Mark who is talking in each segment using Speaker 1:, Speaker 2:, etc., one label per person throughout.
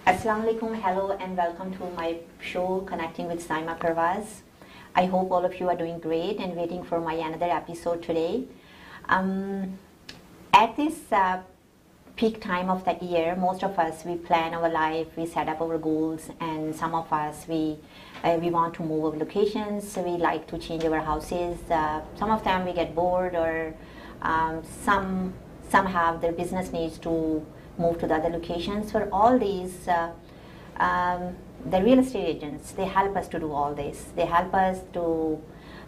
Speaker 1: Assalamu alaikum, hello and welcome to my show Connecting with Saima Parwaz. I hope all of you are doing great and waiting for my another episode today. At this peak time of the year, most of us, we plan our life, we set up our goals, and some of us, we want to move our locations, so we like to change our houses. Some of them we get bored, or some have their business needs to move to the other locations. For all these, the real estate agents, they help us to do all this. They help us to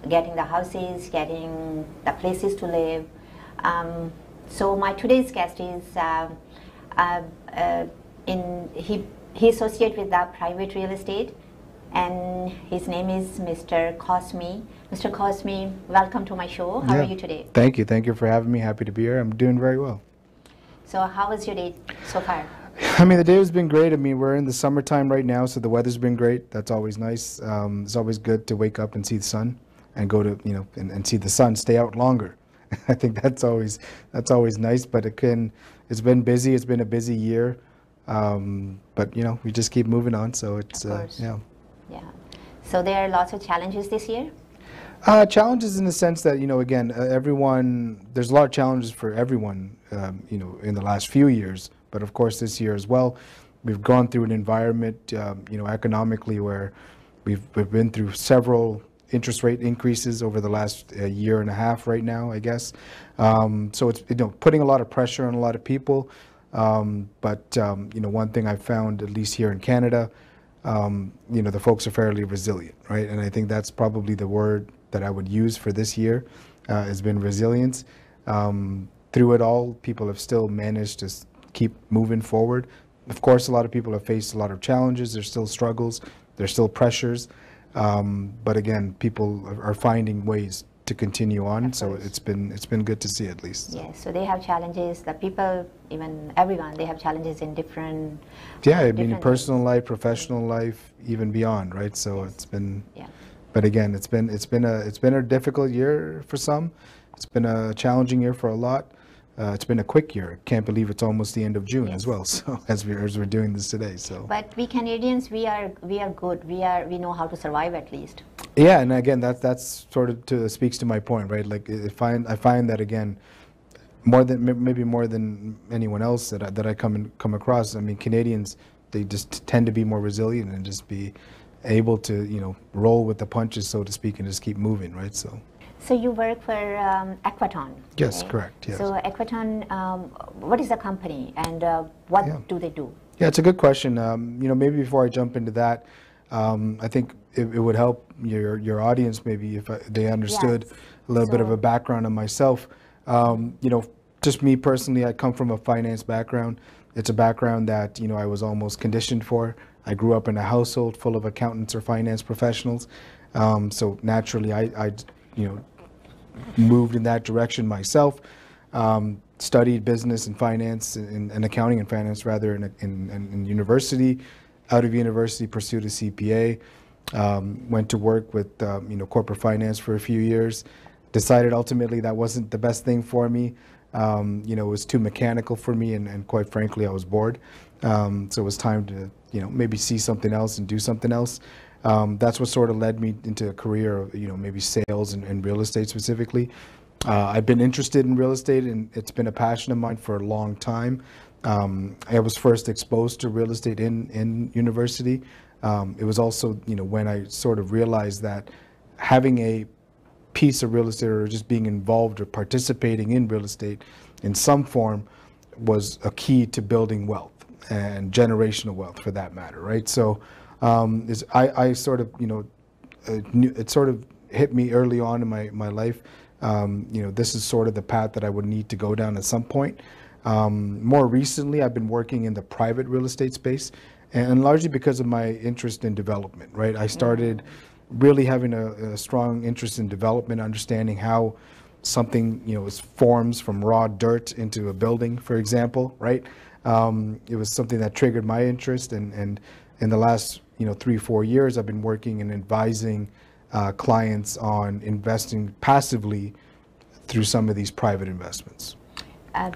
Speaker 1: getting the houses, getting the places to live. So my today's guest is he associates with the private real estate, and his name is Mr. Cosme. Mr. Cosme, welcome to my show. How are you today?
Speaker 2: Thank you for having me. Happy to be here. I'm doing very well.
Speaker 1: So how was your day so far?
Speaker 2: I mean, the day has been great. I mean, we're in the summertime right now, so the weather's been great. That's always nice. It's always good to wake up and see the sun, and go to and see the sun stay out longer. I think that's always nice. But it's been busy. It's been a busy year, but we just keep moving on. So it's
Speaker 1: Yeah. So there are lots of challenges this year.
Speaker 2: Challenges in the sense that again, there's a lot of challenges for everyone in the last few years, but of course this year as well. We've gone through an environment economically where we've been through several interest rate increases over the last year and a half right now, I guess. So it's putting a lot of pressure on a lot of people, but one thing I've found, at least here in Canada, the folks are fairly resilient, right? And I think that's probably the word that I would use for this year, has been resilience. Through it all, people have still managed to keep moving forward. Of course, a lot of people have faced a lot of challenges. There's still struggles. There's still pressures. But again, people are finding ways to continue on. So it's been good to see, at least.
Speaker 1: Yes, so they have challenges. The people, even everyone, they have challenges in different.
Speaker 2: Yeah, I mean, personal life, professional life, even beyond, right? So it's been.
Speaker 1: Yeah.
Speaker 2: But again, it's been a difficult year for some. It's been a challenging year for a lot. It's been a quick year. Can't believe it's almost the end of June as well. So as we're doing this today. So.
Speaker 1: But we Canadians, we are good. We know how to survive at least.
Speaker 2: Yeah, and again, that's sort of speaks to my point, right? Like I find that again, maybe more than anyone else that I come across. I mean, Canadians, they just tend to be more resilient and just be able to roll with the punches, so to speak, and just keep moving, right?
Speaker 1: So you work for Equiton.
Speaker 2: Yes,
Speaker 1: right?
Speaker 2: correct. Yes.
Speaker 1: So Equiton, what is the company, and what do they do?
Speaker 2: Yeah, it's a good question. Maybe before I jump into that, I think it would help your audience maybe if they understood a little bit of a background on myself. Just me personally, I come from a finance background. It's a background that I was almost conditioned for. I grew up in a household full of accountants or finance professionals, so naturally I moved in that direction myself. Studied business and finance and accounting and finance rather in university. Out of university, pursued a CPA. Went to work with corporate finance for a few years. Decided ultimately that wasn't the best thing for me. It was too mechanical for me, and quite frankly, I was bored. So it was time to maybe see something else and do something else. That's what sort of led me into a career of maybe sales and real estate specifically. I've been interested in real estate, and it's been a passion of mine for a long time. I was first exposed to real estate in university. It was also when I sort of realized that having a piece of real estate, or just being involved or participating in real estate in some form, was a key to building wealth and generational wealth, for that matter, right? So I sort of it sort of hit me early on in my life. This is sort of the path that I would need to go down at some point. More recently, I've been working in the private real estate space, and largely because of my interest in development, right? I started really having a strong interest in development, understanding how something forms from raw dirt into a building, for example, right? It was something that triggered my interest, and in the last 3-4 years, I've been working and advising clients on investing passively through some of these private investments.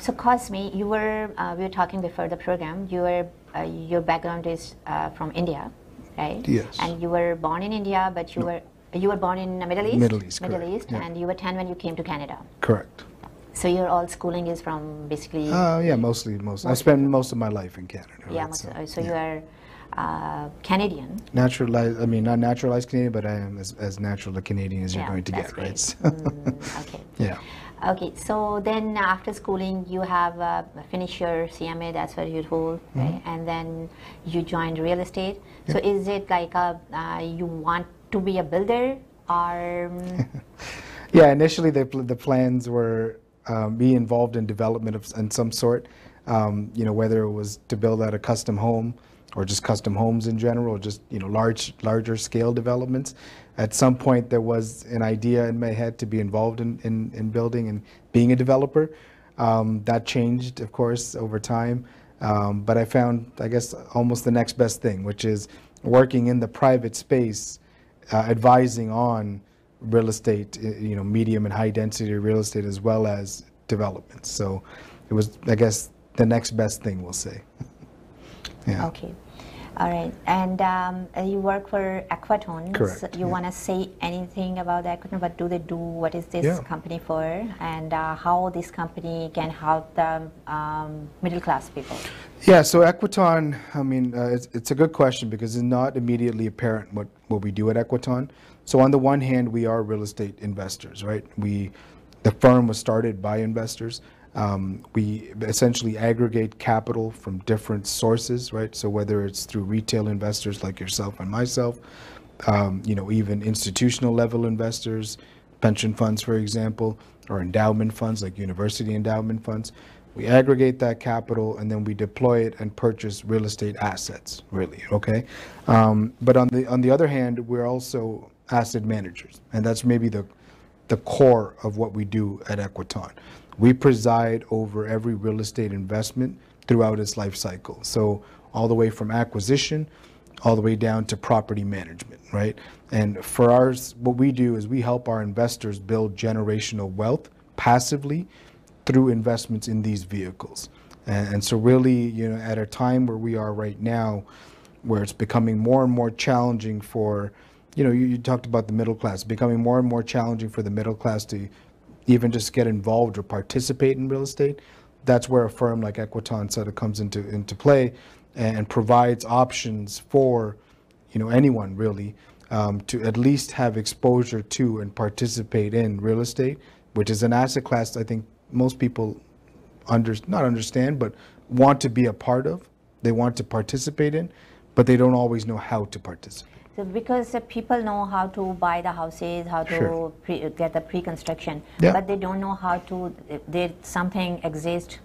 Speaker 1: So Cosme, we were talking before the program, you were your background is from India, right?
Speaker 2: Yes.
Speaker 1: And you were born in India, but you were born in the Middle East.
Speaker 2: Middle East,
Speaker 1: Middle
Speaker 2: correct.
Speaker 1: East,
Speaker 2: Yeah.
Speaker 1: and you were 10 when you came to Canada.
Speaker 2: Correct.
Speaker 1: So your all schooling is from basically.
Speaker 2: Yeah, mostly. I spent most of my life in Canada.
Speaker 1: Yeah,
Speaker 2: right?
Speaker 1: so you are Canadian.
Speaker 2: Naturalized. I mean, not naturalized Canadian, but I am as natural a Canadian as you're going to
Speaker 1: that's
Speaker 2: get,
Speaker 1: great.
Speaker 2: right? So,
Speaker 1: Okay.
Speaker 2: yeah.
Speaker 1: Okay, so then after schooling, you have finished your CMA, that's what you told, right? And then you joined real estate. So is it like you want to be a builder or?
Speaker 2: Yeah, initially the plans were be involved in development of in some sort. Whether it was to build out a custom home or just custom homes in general, or just larger scale developments. At some point, there was an idea in my head to be involved in building and being a developer. That changed, of course, over time. But I found, I guess, almost the next best thing, which is working in the private space, advising on real estate, medium and high density real estate, as well as development. So it was, I guess, the next best thing, we'll say. Yeah.
Speaker 1: Okay. All right. And you work for Aquatone.
Speaker 2: Correct.
Speaker 1: So you want to say anything about Aquatone? What do they do? What is this company for? And how this company can help the middle class people?
Speaker 2: Yeah, so Aquatone, I mean, it's a good question because it's not immediately apparent what we do at Aquatone. So on the one hand, we are real estate investors, right? The firm was started by investors. We essentially aggregate capital from different sources, right? So whether it's through retail investors like yourself and myself, even institutional level investors, pension funds, for example, or endowment funds like university endowment funds, we aggregate that capital and then we deploy it and purchase real estate assets, really, okay? But on the other hand, we're also asset managers, and that's maybe the core of what we do at Aquatone. We preside over every real estate investment throughout its life cycle. So all the way from acquisition, all the way down to property management, right? And for ours, what we do is we help our investors build generational wealth passively through investments in these vehicles. And so really, at a time where we are right now, where it's becoming more and more challenging for, you talked about the middle class, becoming more and more challenging for the middle class to even just get involved or participate in real estate. That's where a firm like Aquatone sort of comes into play and provides options for, anyone really to at least have exposure to and participate in real estate, which is an asset class I think most people not understand, but want to be a part of. They want to participate in, but they don't always know how to participate.
Speaker 1: So because people know how to buy the houses, how to get the pre-construction, but they don't know how to, something exists.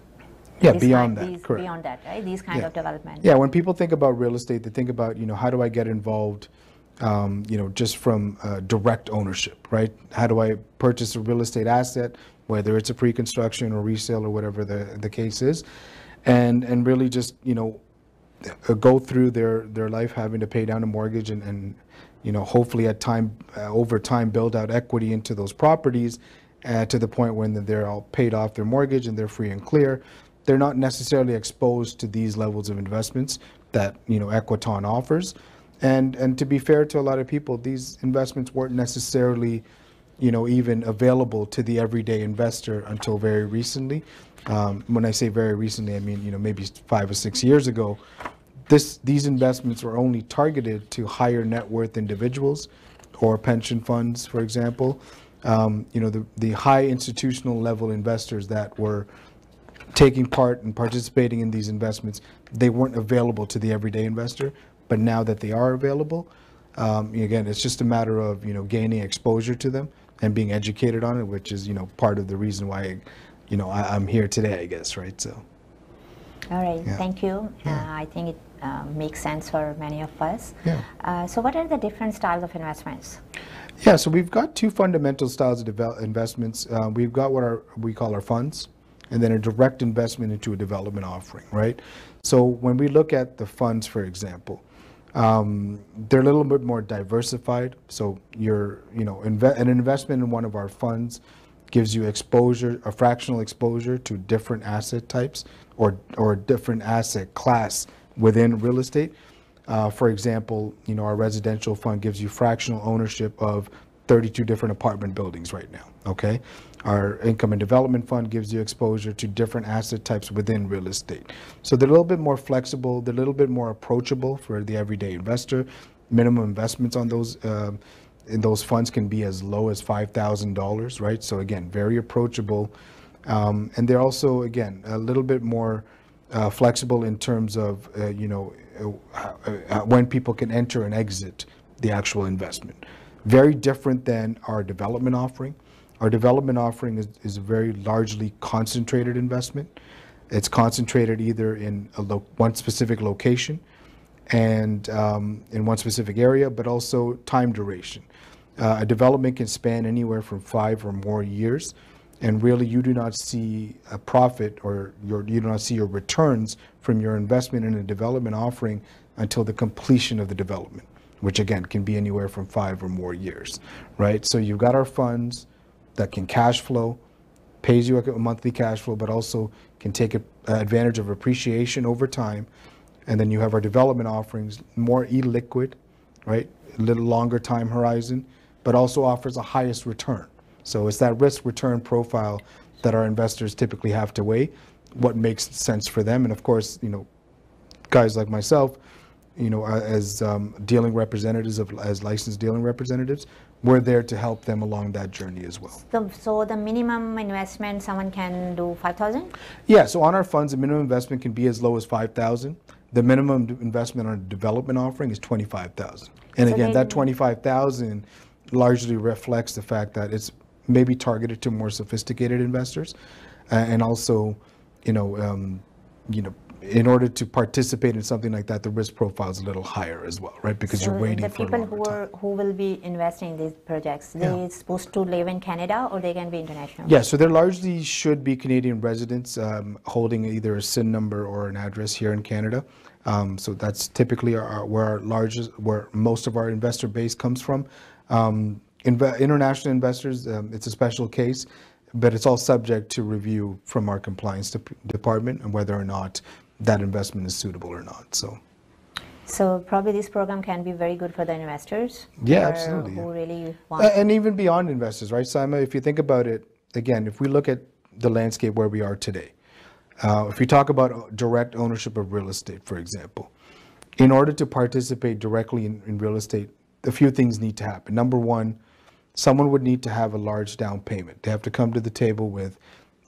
Speaker 2: Yeah, beyond that, correct.
Speaker 1: Beyond that, right? These kind of development.
Speaker 2: Yeah, when people think about real estate, they think about, how do I get involved, just from direct ownership, right? How do I purchase a real estate asset, whether it's a pre-construction or resale or whatever the case is, and really just, go through their life having to pay down a mortgage and hopefully over time build out equity into those properties to the point when they're all paid off their mortgage and they're free and clear. They're not necessarily exposed to these levels of investments that Aquatone offers, and to be fair to a lot of people, these investments weren't necessarily even available to the everyday investor until very recently. When I say very recently, I mean maybe 5 or 6 years ago. These investments were only targeted to higher net worth individuals or pension funds, for example. The high institutional level investors that were taking part and participating in these investments, they weren't available to the everyday investor. But now that they are available, again, it's just a matter of gaining exposure to them and being educated on it, which is part of the reason why I'm here today, I guess, right? So.
Speaker 1: All right, thank you. I think it makes sense for many of us.
Speaker 2: Yeah.
Speaker 1: So what are the different styles of investments?
Speaker 2: Yeah, so we've got two fundamental styles of investments. We've got what we call our funds, and then a direct investment into a development offering, right? So when we look at the funds, for example, they're a little bit more diversified. So an investment in one of our funds gives you exposure, a fractional exposure to different asset types or different asset class within real estate. For example, our residential fund gives you fractional ownership of 32 different apartment buildings right now, okay? Our income and development fund gives you exposure to different asset types within real estate. So they're a little bit more flexible, they're a little bit more approachable for the everyday investor. Minimum investments on those in those funds can be as low as $5,000, right? So again, very approachable. And they're also, again, a little bit more flexible in terms of, when people can enter and exit the actual investment. Very different than our development offering. Our development offering is a very largely concentrated investment. It's concentrated either in one specific location and in one specific area, but also time duration. A development can span anywhere from 5 or more years, and really you do not see a profit or you do not see your returns from your investment in a development offering until the completion of the development, which again can be anywhere from 5 or more years, right? So you've got our funds that can cash flow, pays you a monthly cash flow, but also can take advantage of appreciation over time. And then you have our development offerings, more illiquid, right? A little longer time horizon, but also offers a highest return. So it's that risk return profile that our investors typically have to weigh, what makes sense for them. And of course, guys like myself, as dealing representatives, as licensed dealing representatives, we're there to help them along that journey as well.
Speaker 1: So the minimum investment someone can do 5,000?
Speaker 2: Yeah, so on our funds, the minimum investment can be as low as 5,000. The minimum investment on a development offering is 25,000. And so again, that 25,000 largely reflects the fact that it's maybe targeted to more sophisticated investors, and also, in order to participate in something like that, the risk profile is a little higher as well, right? Because you're waiting for a longer time.
Speaker 1: The people who will be investing in these projects, they're supposed to live in Canada or they can be international?
Speaker 2: Yeah, so they largely should be Canadian residents holding either a SIN number or an address here in Canada. So that's typically where most of our investor base comes from. International investors, it's a special case, but it's all subject to review from our compliance department and whether or not that investment is suitable or not.
Speaker 1: So probably this program can be very good for the investors.
Speaker 2: Yeah, absolutely.
Speaker 1: Who really want
Speaker 2: and even beyond investors, right, Saima? If you think about it, again, if we look at the landscape where we are today, if you talk about direct ownership of real estate, for example, in order to participate directly in real estate, a few things need to happen. Number one, someone would need to have a large down payment. They have to come to the table with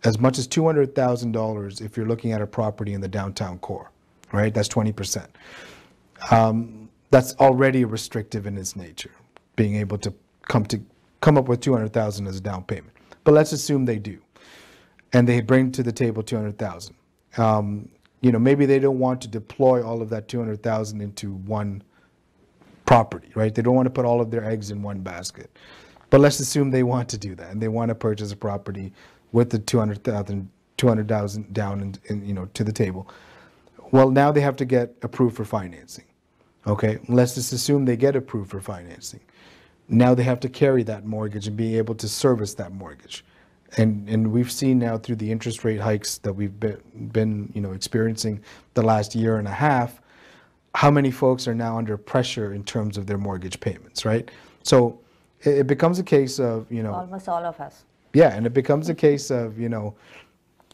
Speaker 2: as much as $200,000 if you're looking at a property in the downtown core, right? That's 20%. That's already restrictive in its nature, being able to come up with $200,000 as a down payment. But let's assume they do, and they bring to the table $200,000. Maybe they don't want to deploy all of that $200,000 into one property, right? They don't want to put all of their eggs in one basket. But let's assume they want to do that and they want to purchase a property with the $200,000 down and to the table. Well, now they have to get approved for financing. Okay, let's just assume they get approved for financing. Now they have to carry that mortgage and be able to service that mortgage. And we've seen now through the interest rate hikes that we've been experiencing the last year and a half, how many folks are now under pressure in terms of their mortgage payments, right? So it becomes a case of,
Speaker 1: almost all of us.
Speaker 2: Yeah, and it becomes a case of,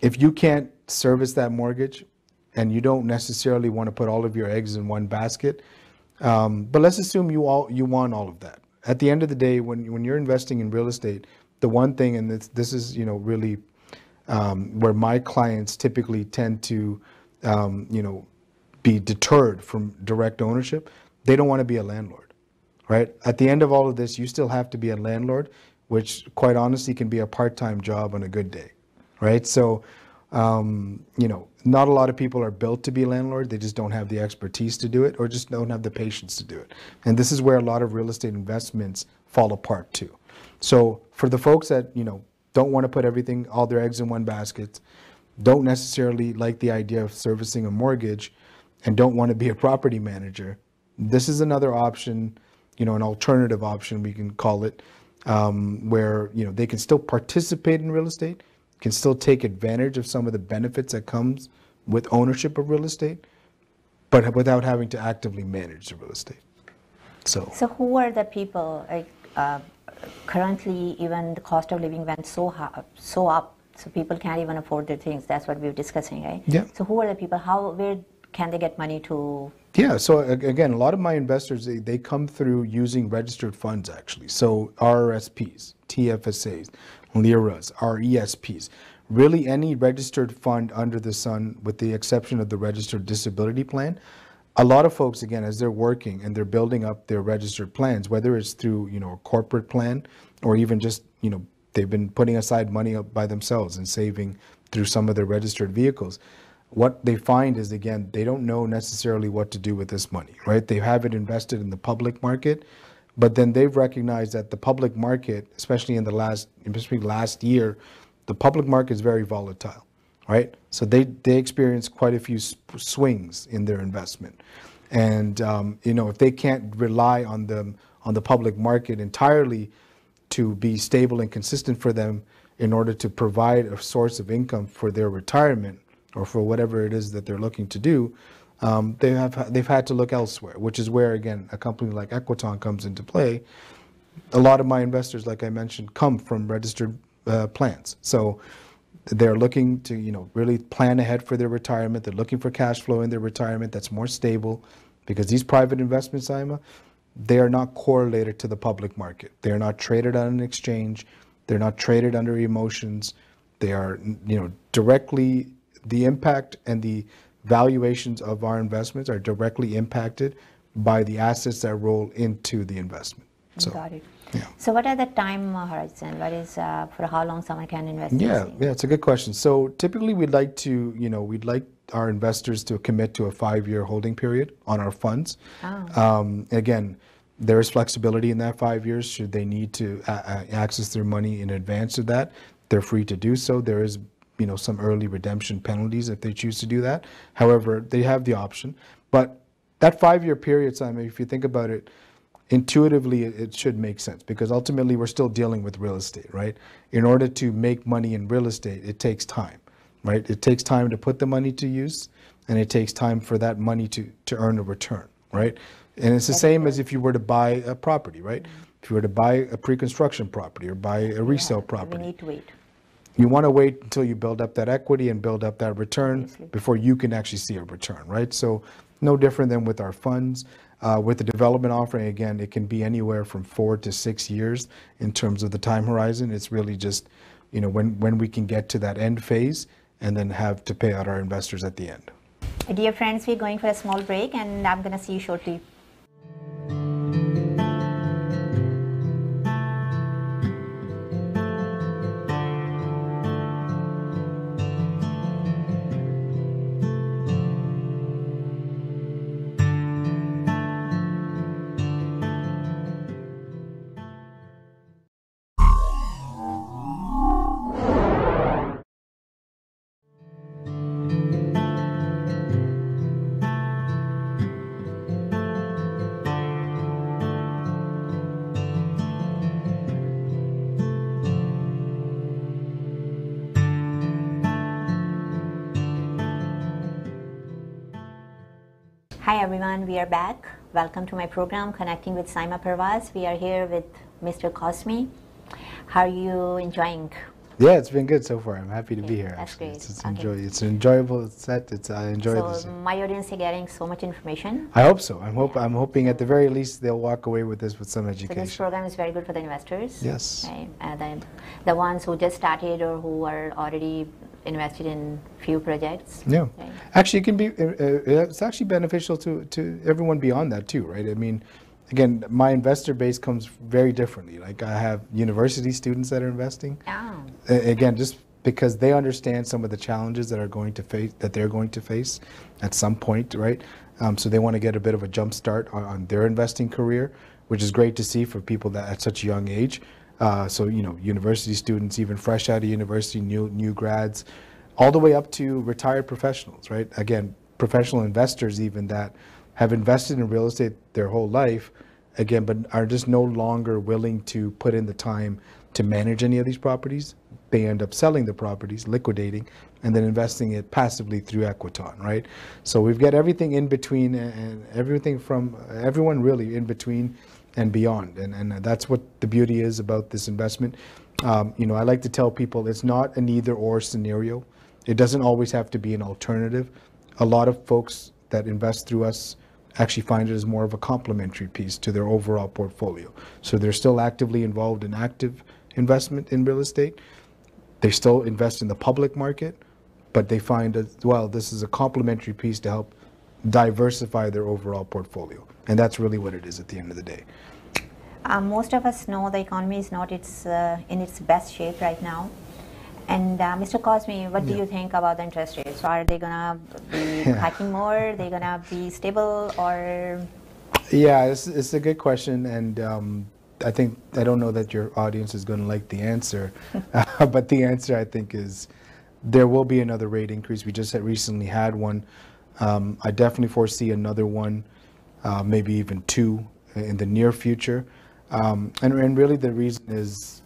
Speaker 2: if you can't service that mortgage and you don't necessarily want to put all of your eggs in one basket, but let's assume you want all of that. At the end of the day, when you're investing in real estate, the one thing, and this is, really where my clients typically tend to, be deterred from direct ownership, they don't want to be a landlord, right? At the end of all of this, you still have to be a landlord, which quite honestly can be a part-time job on a good day, right? So, not a lot of people are built to be a landlord. They just don't have the expertise to do it or just don't have the patience to do it. And this is where a lot of real estate investments fall apart too. So for the folks that, don't want to put all their eggs in one basket, don't necessarily like the idea of servicing a mortgage, and don't want to be a property manager, this is another option, an alternative option we can call it, where they can still participate in real estate, can still take advantage of some of the benefits that comes with ownership of real estate, but without having to actively manage the real estate. So
Speaker 1: who are the people, like, currently even the cost of living went so up, so people can't even afford their things. That's what we were discussing, right?
Speaker 2: Yeah.
Speaker 1: So who are the people? Where can they get money to?
Speaker 2: Yeah, so again, a lot of my investors, they come through using registered funds actually. So RRSPs, TFSAs, LIRAs, RESPs, really any registered fund under the sun with the exception of the registered disability plan. A lot of folks, again, as they're working and they're building up their registered plans, whether it's through, a corporate plan or even just, they've been putting aside money up by themselves and saving through some of their registered vehicles. What they find is, again, they don't know necessarily what to do with this money, right? They have it invested in the public market, but then they've recognized that the public market, especially last year, the public market is very volatile. Right, so they experience quite a few swings in their investment, and if they can't rely on the public market entirely to be stable and consistent for them in order to provide a source of income for their retirement or for whatever it is that they're looking to do, they've had to look elsewhere, which is where, again, a company like Equiton comes into play. A lot of my investors, like I mentioned, come from registered plans, so they're looking to, really plan ahead for their retirement. They're looking for cash flow in their retirement that's more stable, because these private investments, Saima, they are not correlated to the public market. They're not traded on an exchange. They're not traded under emotions. They are, directly, the impact and the valuations of our investments are directly impacted by the assets that roll into the investment. So,
Speaker 1: got it.
Speaker 2: Yeah.
Speaker 1: So what are the time horizon? What is for how long someone can invest?
Speaker 2: Yeah, it's a good question. So typically we'd like our investors to commit to a 5-year holding period on our funds.
Speaker 1: Oh.
Speaker 2: Again, there is flexibility in that 5 years. Should they need to access their money in advance of that, they're free to do so. There is, some early redemption penalties if they choose to do that. However, they have the option. But that 5-year period, Simon, if you think about it, intuitively it should make sense, because ultimately we're still dealing with real estate, right? In order to make money in real estate, it takes time, right? It takes time to put the money to use, and it takes time for that money to earn a return, right? And it's the same as if you were to buy a property, right? If you were to buy a pre-construction property or buy a resale property.
Speaker 1: We need to wait.
Speaker 2: You want to wait until you build up that equity and build up that return before you can actually see a return, right? So no different than with our funds. With the development offering, again, it can be anywhere from 4 to 6 years in terms of the time horizon. It's really just, when we can get to that end phase and then have to pay out our investors at the end.
Speaker 1: Dear friends, we're going for a small break, and I'm going to see you shortly. Hi everyone, we are back. Welcome to my program, Connecting with Saima Parwaz. We are here with Mr. Cosme. How are you enjoying?
Speaker 2: Yeah, it's been good so far. I'm happy to be here.
Speaker 1: That's
Speaker 2: actually.
Speaker 1: great.
Speaker 2: It's an enjoyable set. I enjoy this.
Speaker 1: So my audience is getting so much information.
Speaker 2: I hope so. I'm hoping at the very least they'll walk away with this with some education.
Speaker 1: So this program is very good for the investors.
Speaker 2: Yes.
Speaker 1: Right? The ones who just started or who are already invested in few projects.
Speaker 2: Yeah.
Speaker 1: Right?
Speaker 2: Actually, it can be. It's actually beneficial to everyone beyond that too, right? I mean, again, my investor base comes very differently. Like I have university students that are investing.
Speaker 1: Oh.
Speaker 2: Again, just because they understand some of the challenges that they're going to face at some point, right? So they want to get a bit of a jump start on their investing career, which is great to see for people that at such a young age. So university students, even fresh out of university, new grads, all the way up to retired professionals, right? Again, professional investors even that have invested in real estate their whole life, again, but are just no longer willing to put in the time to manage any of these properties they end up selling the properties, liquidating, and then investing it passively through Equiton, right? So we've got everything in between, and everything from everyone really in between and beyond. And that's what the beauty is about this investment. You know, I like to tell people it's not an either or scenario. It doesn't always have to be an alternative. A lot of folks that invest through us actually find it as more of a complementary piece to their overall portfolio. So they're still actively involved in active investment in real estate. They still invest in the public market, but they find as well this is a complementary piece to help diversify their overall portfolio. And that's really what it is at the end of the day.
Speaker 1: Most of us know the economy is not in its best shape right now. And Mr. Cosme, what do you think about the interest rates? Are they gonna be hiking more? Are they gonna be stable, or?
Speaker 2: Yeah, it's a good question, and I don't know that your audience is going to like the answer, but the answer I think is there will be another rate increase. We just recently had one. I definitely foresee another one, maybe even two in the near future. And really the reason is,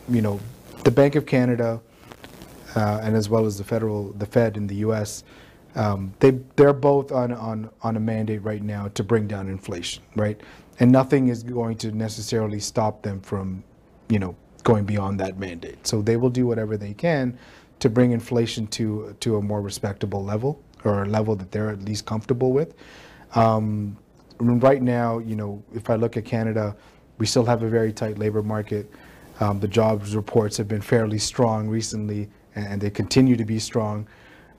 Speaker 2: you know, the Bank of Canada and as well as the Fed in the U.S., they're both on a mandate right now to bring down inflation, right? And nothing is going to necessarily stop them from, you know, going beyond that mandate. So they will do whatever they can to bring inflation to a more respectable level, or a level that they're at least comfortable with. Right now, you know, if I look at Canada, we still have a very tight labor market. The jobs reports have been fairly strong recently, and they continue to be strong.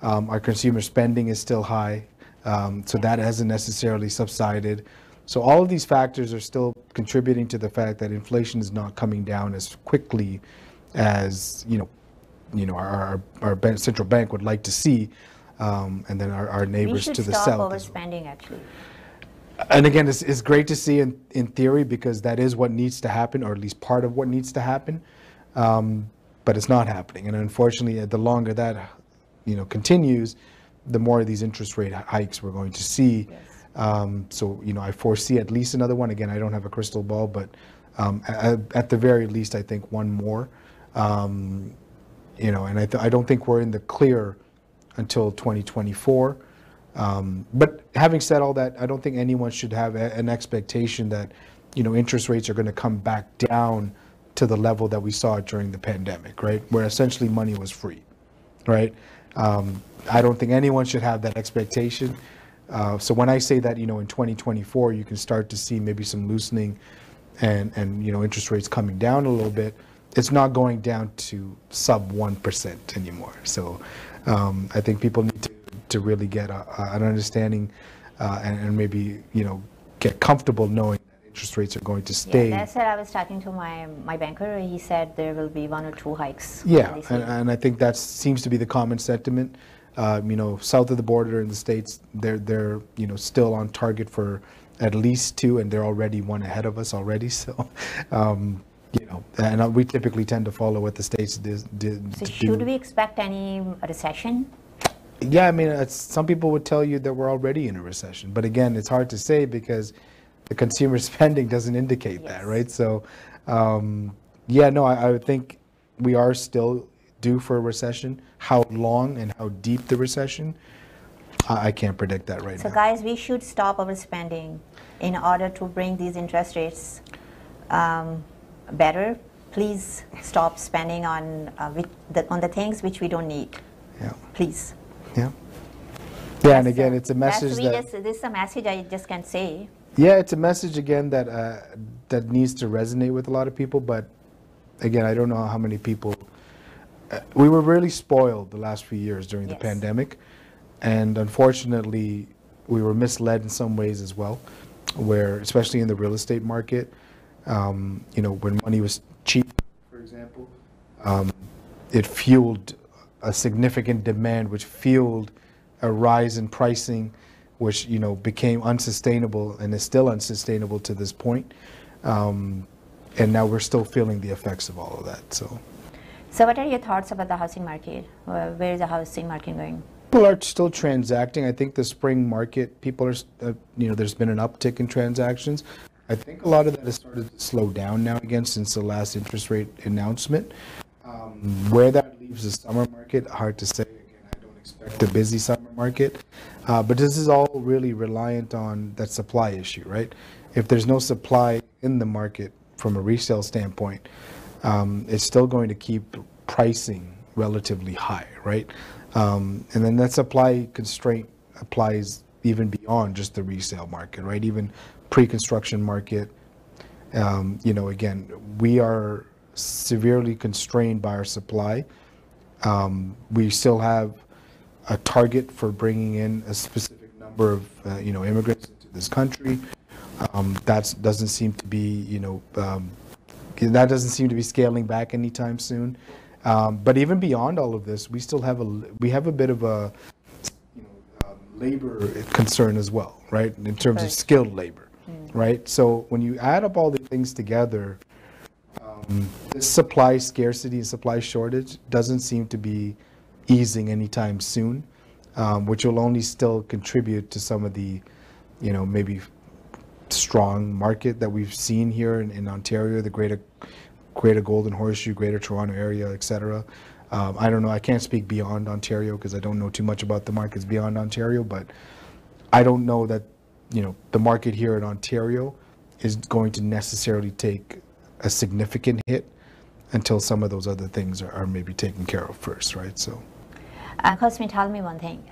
Speaker 2: Our consumer spending is still high, so that hasn't necessarily subsided. So all of these factors are still contributing to the fact that inflation is not coming down as quickly as our central bank would like to see, and then our neighbors to the south.
Speaker 1: We should stop overspending, actually.
Speaker 2: And again, it's great to see in theory, because that is what needs to happen, or at least part of what needs to happen. But it's not happening, and unfortunately, the longer that continues, the more of these interest rate hikes we're going to see. Yes. So I foresee at least another one. Again, I don't have a crystal ball, but at the very least, I think one more. And I don't think we're in the clear until 2024. But having said all that, I don't think anyone should have an expectation that interest rates are going to come back down to the level that we saw during the pandemic, right? Where essentially money was free, right? I don't think anyone should have that expectation. So when I say that, in 2024, you can start to see maybe some loosening and interest rates coming down a little bit, it's not going down to sub 1% anymore. So I think people need to really get an understanding and maybe, get comfortable knowing that interest rates are going to stay.
Speaker 1: Yeah, that's what I was talking to my banker. He said there will be 1 or 2 hikes.
Speaker 2: Yeah, and I think that seems to be the common sentiment. South of the border in the States, they're still on target for at least 2, and they're already 1 ahead of us already. So, and we typically tend to follow what the States did.
Speaker 1: So should we expect any recession?
Speaker 2: Yeah, I mean, some people would tell you that we're already in a recession, but again, it's hard to say because the consumer spending doesn't indicate that, right? So, I would think we are still due for a recession. How long and how deep the recession, I can't predict that right now.
Speaker 1: So guys, we should stop overspending in order to bring these interest rates better. Please stop spending on the things which we don't need.
Speaker 2: Yeah.
Speaker 1: Please.
Speaker 2: Yeah. Yeah, and again, it's a message
Speaker 1: this is a message I just can't say.
Speaker 2: Yeah, it's a message again that needs to resonate with a lot of people. But again, I don't know how many people. We were really spoiled the last few years during the pandemic, and unfortunately, we were misled in some ways as well. Where, especially in the real estate market, when money was cheap, for example, it fueled a significant demand, which fueled a rise in pricing, which became unsustainable and is still unsustainable to this point. And now we're still feeling the effects of all of that. So
Speaker 1: what are your thoughts about the housing market? Where is the housing market going?
Speaker 2: People are still transacting. I think the spring market, people are, there's been an uptick in transactions. I think a lot of that has started to slow down now again since the last interest rate announcement. Where that leaves the summer market, hard to say. Again, I don't expect a busy summer market. But this is all really reliant on that supply issue, right? If there's no supply in the market from a resale standpoint, it's still going to keep pricing relatively high, right? And then that supply constraint applies even beyond just the resale market, right? Even pre-construction market. Again, we are severely constrained by our supply. We still have a target for bringing in a specific number of, immigrants into this country. That doesn't seem to be, that doesn't seem to be scaling back anytime soon. But even beyond all of this, we still have a bit of a labor concern as well, right? In terms of skilled labor, right? So when you add up all the things together, this supply scarcity and supply shortage doesn't seem to be easing anytime soon, which will only still contribute to some of the, maybe strong market that we've seen here in Ontario, the greater Golden Horseshoe, Greater Toronto area, etc. I don't know. I can't speak beyond Ontario because I don't know too much about the markets beyond Ontario, but I don't know that, the market here in Ontario is going to necessarily take a significant hit until some of those other things are maybe taken care of first, right? So.
Speaker 1: Cosme, tell me one thing.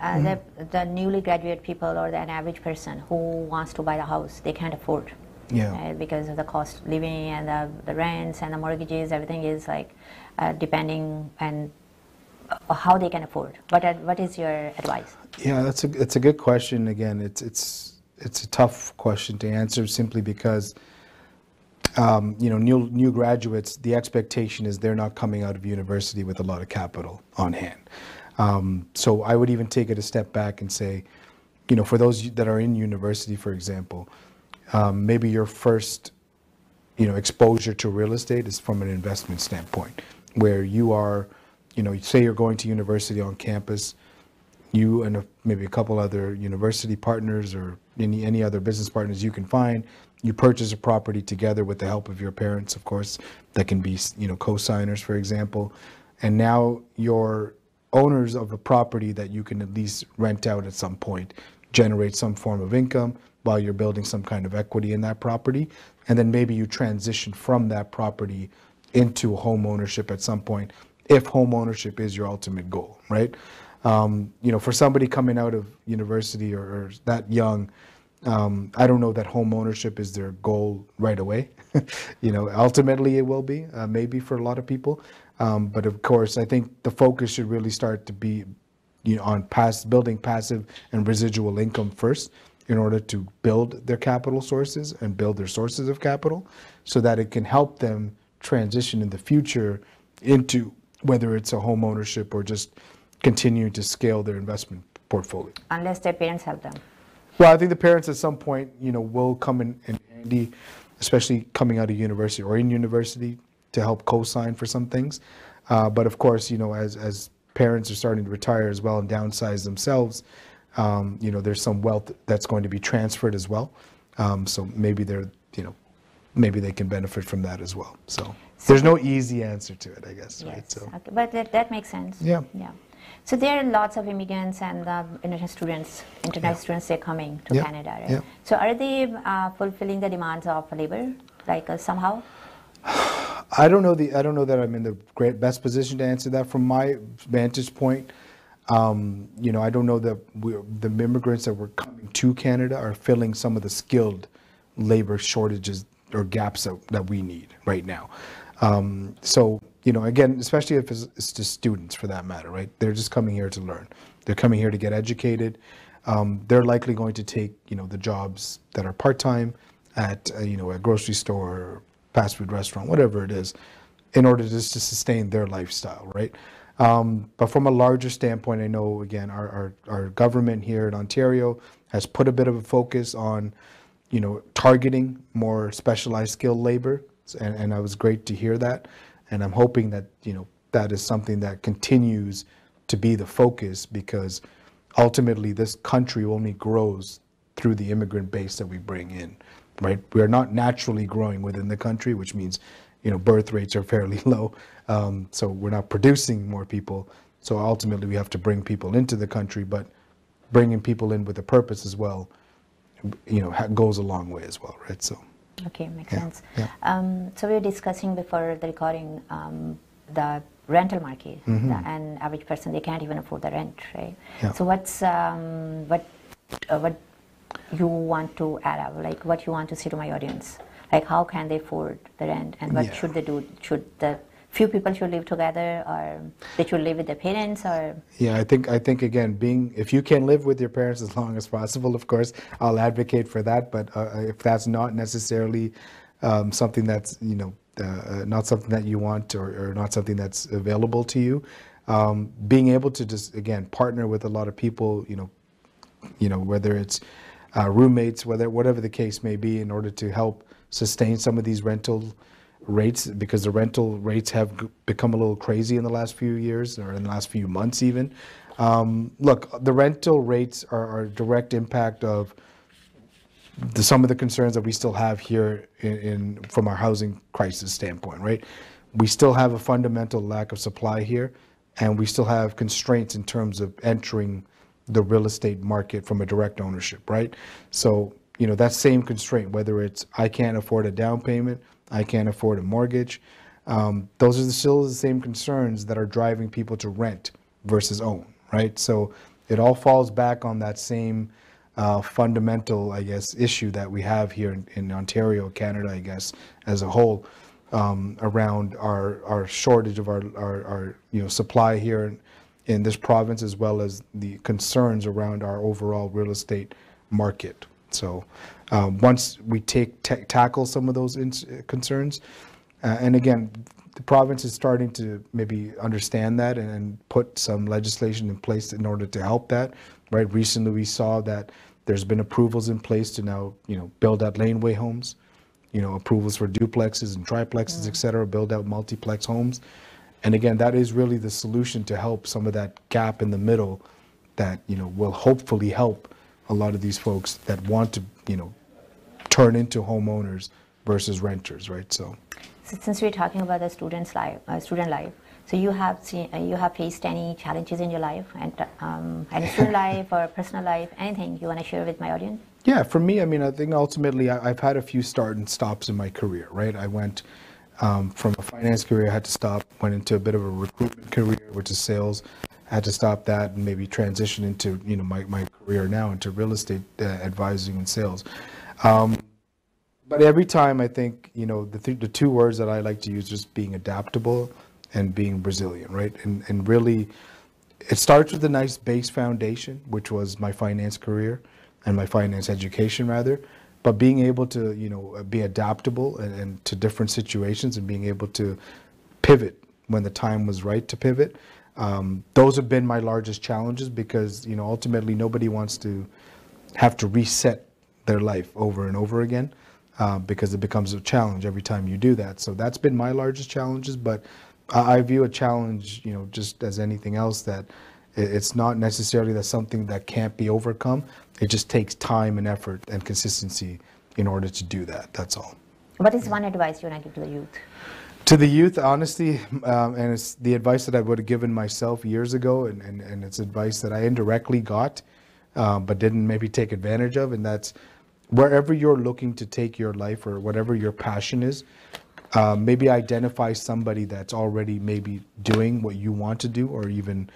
Speaker 1: The newly graduate people or an average person who wants to buy a house, they can't afford.
Speaker 2: Yeah.
Speaker 1: Because of the cost of living and the rents and the mortgages, everything is like depending and how they can afford. What is your advice?
Speaker 2: Yeah, that's a good question. Again, it's a tough question to answer simply because new graduates, the expectation is they're not coming out of university with a lot of capital on hand. So I would even take it a step back and say, for those that are in university, for example, maybe your first, exposure to real estate is from an investment standpoint, where you are, say you're going to university on campus, you and maybe a couple other university partners or any other business partners you can find, you purchase a property together with the help of your parents, of course, that can be, co-signers, for example, and now you're owners of a property that you can at least rent out at some point, generate some form of income while you're building some kind of equity in that property. And then maybe you transition from that property into home ownership at some point, if home ownership is your ultimate goal, right? For somebody coming out of university or that young, I don't know that home ownership is their goal right away. Ultimately it will be, maybe for a lot of people. But of course, I think the focus should really start to be, on building passive and residual income first in order to build their capital sources and build their sources of capital so that it can help them transition in the future into whether it's a home ownership or just continue to scale their investment portfolio.
Speaker 1: Unless their parents help them.
Speaker 2: Well, I think the parents at some point, will come in handy, especially coming out of university or in university, to help co-sign for some things. But of course, as parents are starting to retire as well and downsize themselves, there's some wealth that's going to be transferred as well. So maybe maybe they can benefit from that as well. So there's no easy answer to it, I guess.
Speaker 1: Yes.
Speaker 2: Right? So.
Speaker 1: Okay. But that makes sense.
Speaker 2: Yeah.
Speaker 1: Yeah. So there are lots of immigrants and international students, they're coming to Canada, right?
Speaker 2: Yeah.
Speaker 1: So are they fulfilling the demands of labor, like somehow?
Speaker 2: I don't know that I'm in the best position to answer that from my vantage point. I don't know that the immigrants that were coming to Canada are filling some of the skilled labor shortages or gaps that we need right now. So, again, especially if it's just students for that matter, right? They're just coming here to learn. They're coming here to get educated. They're likely going to take, the jobs that are part-time at, a grocery store, fast food restaurant, whatever it is, in order just to sustain their lifestyle, right? But from a larger standpoint, I know, again, our government here in Ontario has put a bit of a focus on, targeting more specialized skilled labor. And it was great to hear that. And I'm hoping that, that is something that continues to be the focus, because ultimately this country only grows through the immigrant base that we bring in, right? We are not naturally growing within the country, which means, birth rates are fairly low. So we're not producing more people. So ultimately we have to bring people into the country, but bringing people in with a purpose as well, goes a long way as well, right? So.
Speaker 1: Okay, makes sense.
Speaker 2: Yeah.
Speaker 1: So we were discussing before the recording the rental market, and average person, they can't even afford the rent, right?
Speaker 2: Yeah.
Speaker 1: So what you want to add up, like what you want to say to my audience, like how can they afford the rent, and what should they do? Should the few people should live together, or they should live with their parents, or?
Speaker 2: Yeah, I think again, if you can live with your parents as long as possible, of course, I'll advocate for that. But if that's not necessarily something that's not something that you want, or not something that's available to you, being able to just again partner with a lot of people, whether it's roommates, whatever the case may be, in order to help sustain some of these rental rates, because the rental rates have become a little crazy in the last few years, or in the last few months even. Look, the rental rates are a direct impact of some of the concerns that we still have here from our housing crisis standpoint, right? We still have a fundamental lack of supply here, and we still have constraints in terms of entering the real estate market from a direct ownership, right? So, that same constraint, whether it's I can't afford a down payment, I can't afford a mortgage, those are still the same concerns that are driving people to rent versus own, right? So it all falls back on that same fundamental, I guess, issue that we have here in Ontario, Canada, I guess, as a whole, around our shortage of our supply here in this province, as well as the concerns around our overall real estate market. So once we tackle some of those concerns, and again, the province is starting to maybe understand that and put some legislation in place in order to help that, right? Recently, we saw that there's been approvals in place to now, build out laneway homes, approvals for duplexes and triplexes, et cetera, build out multiplex homes. And again, that is really the solution to help some of that gap in the middle that, will hopefully help a lot of these folks that want to, turn into homeowners versus renters, right? So
Speaker 1: since we're talking about the student life, so you have faced any challenges in your life, and any student life or personal life, anything you want to share with my audience?
Speaker 2: Yeah, for me, I think ultimately I've had a few start and stops in my career, right? I went from a finance career, I had to stop, went into a bit of a recruitment career, which is sales. I had to stop that and maybe transition into, my career now into real estate advising and sales. But every time I think, the two words that I like to use, just being adaptable and being resilient, right? And really, it starts with a nice base foundation, which was my finance career and my finance education rather, but being able to, be adaptable and to different situations, and being able to pivot when the time was right to pivot. Those have been my largest challenges, because, ultimately nobody wants to have to reset their life over and over again, because it becomes a challenge every time you do that. So that's been my largest challenges, but I view a challenge, just as anything else, that it's not necessarily that something that can't be overcome. It just takes time and effort and consistency in order to do that. That's all.
Speaker 1: What is one advice you want to give to the youth?
Speaker 2: To the youth, honestly, and it's the advice that I would have given myself years ago, and it's advice that I indirectly got, but didn't maybe take advantage of, and that's wherever you're looking to take your life, or whatever your passion is, maybe identify somebody that's already maybe doing what you want to do, or even,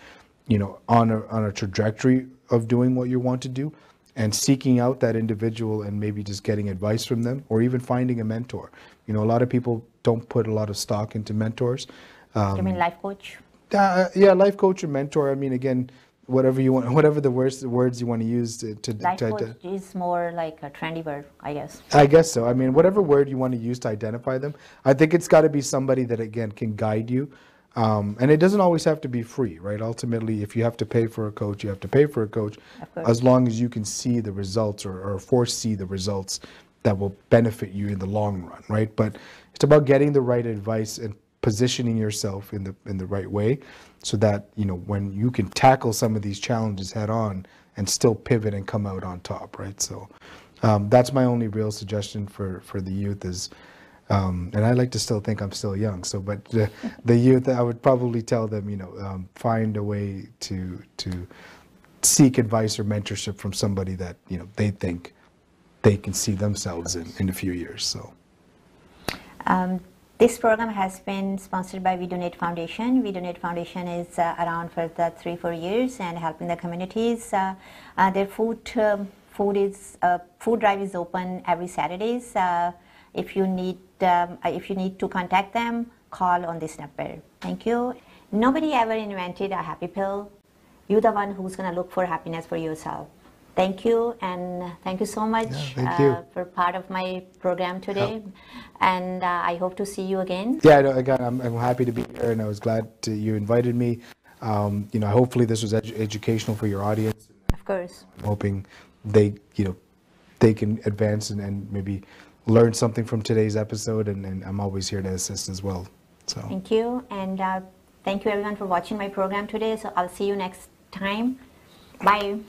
Speaker 2: on a trajectory of doing what you want to do, and seeking out that individual and maybe just getting advice from them, or even finding a mentor. A lot of people don't put a lot of stock into mentors.
Speaker 1: You mean life coach?
Speaker 2: Yeah, life coach or mentor. Again, whatever you want, whatever the words you want to use to
Speaker 1: life coach is more like a trendy word, I guess.
Speaker 2: I guess so. Whatever word you want to use to identify them, I think it's got to be somebody that, again, can guide you. And it doesn't always have to be free, right? Ultimately, if you have to pay for a coach, you have to pay for a coach, as long as you can see the results, or foresee the results that will benefit you in the long run, right? But it's about getting the right advice and positioning yourself in the right way, so that, when you can tackle some of these challenges head on and still pivot and come out on top, right? So that's my only real suggestion for the youth is, And I like to still think I'm still young. So, but the youth, I would probably tell them, find a way to seek advice or mentorship from somebody that they think they can see themselves in a few years. So.
Speaker 1: This program has been sponsored by We Donate Foundation. We Donate Foundation is around for the 3-4 years and helping the communities. Their food drive is open every Saturdays. If you need to contact them, call on this number. Thank you. Nobody ever invented a happy pill. You're the one who's going to look for happiness for yourself. Thank you, and thank you so much for part of my program today. And I hope to see you again.
Speaker 2: Yeah, again, I'm happy to be here, and I was glad you invited me. Hopefully this was educational for your audience.
Speaker 1: Of course.
Speaker 2: I'm hoping they can advance and maybe learn something from today's episode, and I'm always here to assist as well. So.
Speaker 1: Thank you, and thank you everyone for watching my program today. So I'll see you next time. Bye.